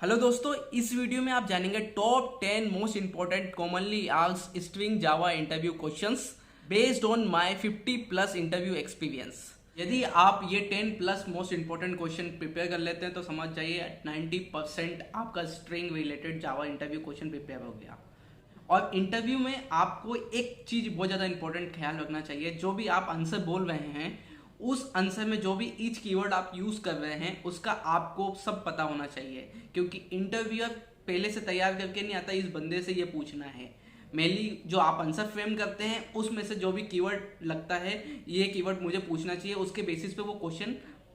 Hello दोस्तों, इस video में आप जानेंगे top 10 most important commonly asked string Java interview questions based on my 50 plus interview experience. यदि आप ये 10 plus most important question prepare कर लेते हैं तो समझ जाइए 90% आपका स्ट्रिंग रिलेटेड जावा इंटरव्यू क्वेश्चन प्रिपेयर हो गया। और इंटरव्यू में आपको एक चीज बहुत ज्यादा इंपॉर्टेंट ख्याल रखना चाहिए, जो भी आप आंसर बोल रहे हैं उस आंसर में जो भी ईच कीवर्ड आप यूज कर रहे हैं उसका आपको सब पता होना चाहिए, क्योंकि इंटरव्यूअर पहले से तैयार करके नहीं आता इस बंदे से ये पूछना है। मेनली जो आप आंसर फ्रेम करते हैं उसमें से जो भी कीवर्ड लगता है ये कीवर्ड मुझे पूछना चाहिए, उसके बेसिस पे वो क्वेश्चन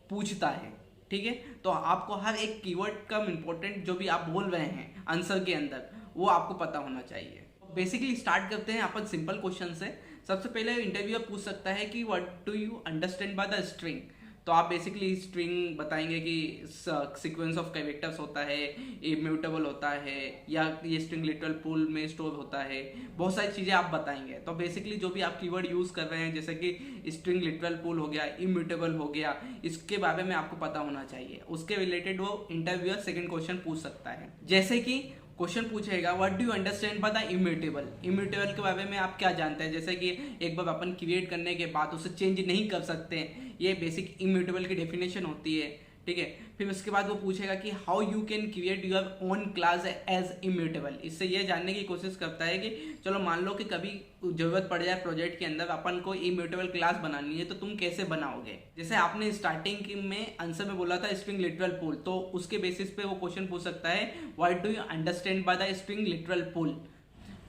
पूछता है। ठीक है, तो आपको हर एक कीवर्ड का इंपॉर्टेंट जो भी आप बोल रहे हैं आंसर के अंदर वो आपको पता होना चाहिए। बेसिकली स्टार्ट करते हैं अपन सिंपल क्वेश्चन से। सबसे पहले इंटरव्यूअर पूछ सकता है कि what do you understand by the string. तो आप बेसिकली स्ट्रिंग बताएंगे कि सीक्वेंस ऑफ कैरेक्टर्स होता है, इम्यूटेबल होता है, या ये स्ट्रिंग लिटरल पूल में स्टोर होता है। बहुत सारी चीज़ें आप बताएंगे। तो बेसिकली जो भी आप कीवर्ड यूज़ कर रहे हैं जैसे कि स्ट्रिंग लिटरल पूल हो गया, इम्यूटेबल हो गया, इसके बारे में आपको पता होना चाहिए। उसके रिलेटेड वो इंटरव्यूअर सेकेंड क्वेश्चन पूछ सकता है, जैसे कि क्वेश्चन पूछेगा what do you understand by the immutable. Immutable के बारे में आप क्या जानते हैं, जैसे कि एक बार अपन क्रिएट करने के बाद उसे चेंज नहीं कर सकते, ये बेसिक इम्यूटेबल की डेफिनेशन होती है। ठीक है, फिर उसके बाद वो पूछेगा कि how you can create your own class as immutable. इससे ये जानने की कोशिश करता है कि चलो मान लो कि कभी जरूरत पड़ जाए प्रोजेक्ट के अंदर अपन को इम्यूटेबल क्लास बनानी है, तो तुम कैसे बनाओगे। जैसे आपने स्टार्टिंग में आंसर में बोला था स्ट्रिंग लिटरल पूल, तो उसके बेसिस पे वो क्वेश्चन पूछ सकता है what do you understand by the string literal pool.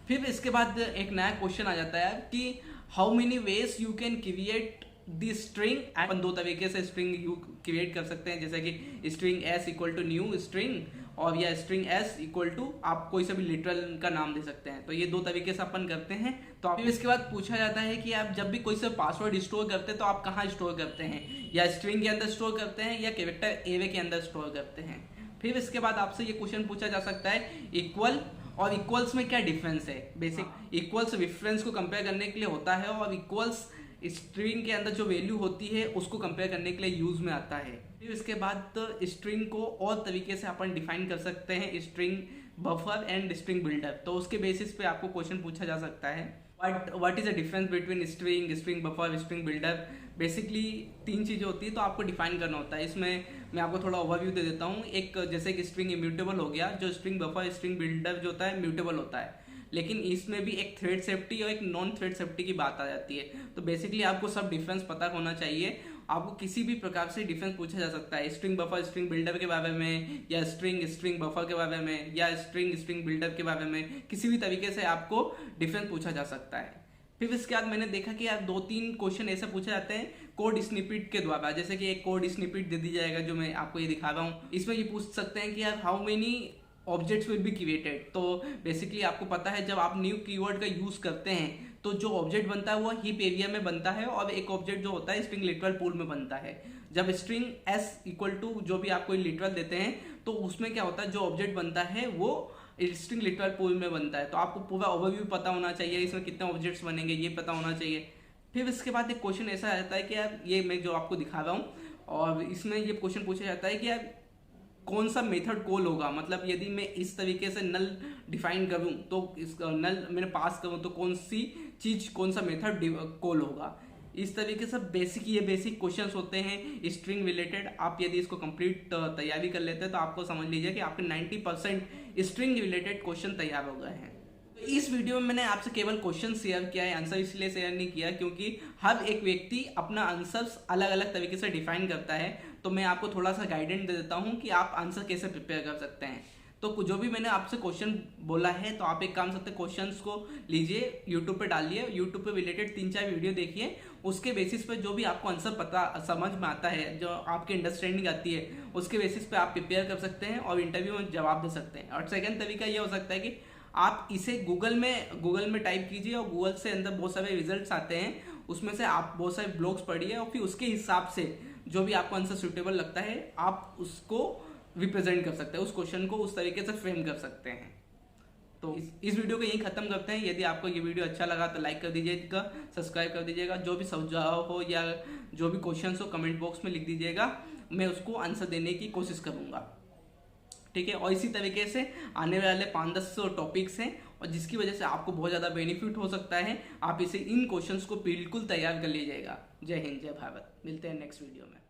फिर इसके बाद एक नया क्वेश्चन आ जाता है कि how many ways you can create the string. अपन दो तरीके से स्ट्रिंग यू क्रिएट कर सकते हैं, जैसे कि string S equal to new string, और या स्ट्रिंग एस इक्वल टू आप कोई सा भी लिटरल का नाम दे सकते हैं। तो ये दो तरीके से अपन करते हैं। तो फिर इसके बाद पूछा जाता है कि आप जब भी कोई सा पासवर्ड स्टोर करते हैं तो आप कहाँ स्टोर करते हैं, या स्ट्रिंग के अंदर स्टोर करते हैं या कैरेक्टर एरे के अंदर स्टोर करते हैं। फिर इसके बाद आपसे ये क्वेश्चन पूछा जा सकता है इक्वल और इक्वल्स में क्या डिफरेंस है। बेसिक इक्वल्स रेफरेंस को कंपेयर करने के लिए होता है, और इक्वल्स स्ट्रिंग के अंदर जो वैल्यू होती है उसको कंपेयर करने के लिए यूज में आता है। फिर इसके बाद स्ट्रिंग को और तरीके से अपन डिफाइन कर सकते हैं, string buffer and string builder. तो उसके बेसिस पे आपको क्वेश्चन पूछा जा सकता है what is the difference between string buffer, string builder. Basically तीन चीजें होती है तो आपको डिफाइन करना होता है। इसमें मैं आपको थोड़ा ओवरव्यू दे देता हूँ। एक जैसे कि स्ट्रिंग इम्यूटेबल हो गया, जो स्ट्रिंग बफर स्ट्रिंग बिल्डर जो होता है म्यूटेबल होता है, लेकिन इसमें भी एक थ्रेड सेफ्टी और एक नॉन थ्रेड सेफ्टी की बात आ जाती है। तो बेसिकली आपको सब डिफरेंस पता होना चाहिए। आपको किसी भी प्रकार से डिफरेंस पूछा जा सकता है, स्ट्रिंग बफर स्ट्रिंग बिल्डर के बारे में, या स्ट्रिंग बफर के बारे में, या स्ट्रिंग बिल्डर के बारे में। किसी भी तरीके से आपको डिफरेंस पूछा जा सकता है। फिर इसके बाद मैंने देखा कि यार दो तीन क्वेश्चन ऐसे पूछे जाते हैं कोड स्निपेट के द्वारा। जैसे कि एक कोड स्निपेट दे दी जाएगा जो मैं आपको ये दिखा रहा हूँ। इसमें ये पूछ सकते हैं कि यार how many objects will be created. तो बेसिकली आपको पता है जब आप न्यू कीवर्ड का यूज करते हैं तो जो ऑब्जेक्ट बनता है वो हीप एरिया में बनता है, और एक ऑब्जेक्ट जो होता है स्ट्रिंग लिटरल पूल में बनता है। जब स्ट्रिंग एस इक्वल टू जो भी आप कोई लिटरल देते हैं तो उसमें क्या होता है, जो ऑब्जेक्ट बनता है वो स्ट्रिंग लिटरल पूल में बनता है। तो आपको पूरा ओवरव्यू पता होना चाहिए, इसमें कितने ऑब्जेक्ट्स बनेंगे ये पता होना चाहिए। फिर इसके बाद एक क्वेश्चन ऐसा आता है कि यार ये मैं जो आपको दिखा रहा हूँ, और इसमें ये क्वेश्चन पूछा जाता है कि यार कौन सा मेथड कॉल होगा। मतलब यदि मैं इस तरीके से नल डिफाइन करूं तो इस नल मैंने पास करूं तो कौन सी चीज कौन सा मेथड कॉल होगा। इस तरीके से ये बेसिक क्वेश्चंस होते हैं स्ट्रिंग रिलेटेड। आप यदि इसको कंप्लीट तैयारी कर लेते हैं तो आपको समझ लीजिए कि आपके 90% स्ट्रिंग रिलेटेड क्वेश्चन तैयार हो गए हैं। इस वीडियो में मैंने आपसे केवल क्वेश्चन शेयर किया है, आंसर इसलिए शेयर नहीं किया क्योंकि हर एक व्यक्ति अपना आंसर्स अलग अलग तरीके से डिफाइन करता है। तो मैं आपको थोड़ा सा गाइडेंस दे देता हूं कि आप आंसर कैसे प्रिपेयर कर सकते हैं। तो जो भी मैंने आपसे क्वेश्चन बोला है तो आप एक काम सकते क्वेश्चंस को लीजिए, यूट्यूब पे डालिए, यूट्यूब पे रिलेटेड 3-4 वीडियो देखिए। उसके बेसिस पे जो भी आपको आंसर पता समझ में आता है, जो आपकी अंडरस्टैंडिंग आती है, उसके बेसिस पे आप प्रिपेयर कर सकते हैं और इंटरव्यू में जवाब दे सकते हैं। और सेकंड तरीका ये हो सकता है कि आप इसे गूगल में टाइप कीजिए, और गूगल से अंदर बहुत सारे रिजल्ट्स आते हैं, उसमें से आप बहुत सारे ब्लॉग्स पढ़िए, और फिर उसके हिसाब से जो भी आपको आंसर सुटेबल लगता है आप उसको रिप्रेजेंट कर सकते हैं, उस क्वेश्चन को उस तरीके से फ्रेम कर सकते हैं। तो इस वीडियो को यहीं खत्म करते हैं। यदि आपको ये वीडियो अच्छा लगा तो लाइक कर दीजिएगा, सब्सक्राइब कर दीजिएगा। जो भी सुझाव हो या जो भी क्वेश्चन हो कमेंट बॉक्स में लिख दीजिएगा, मैं उसको आंसर देने की कोशिश करूंगा। ठीक है। और इसी तरीके से आने वाले 5-10 टॉपिक्स हैं और जिसकी वजह से आपको बहुत ज़्यादा बेनिफिट हो सकता है। आप इसे इन क्वेश्चंस को बिल्कुल तैयार कर लीजिएगा। जय हिंद, जय भारत। मिलते हैं नेक्स्ट वीडियो में।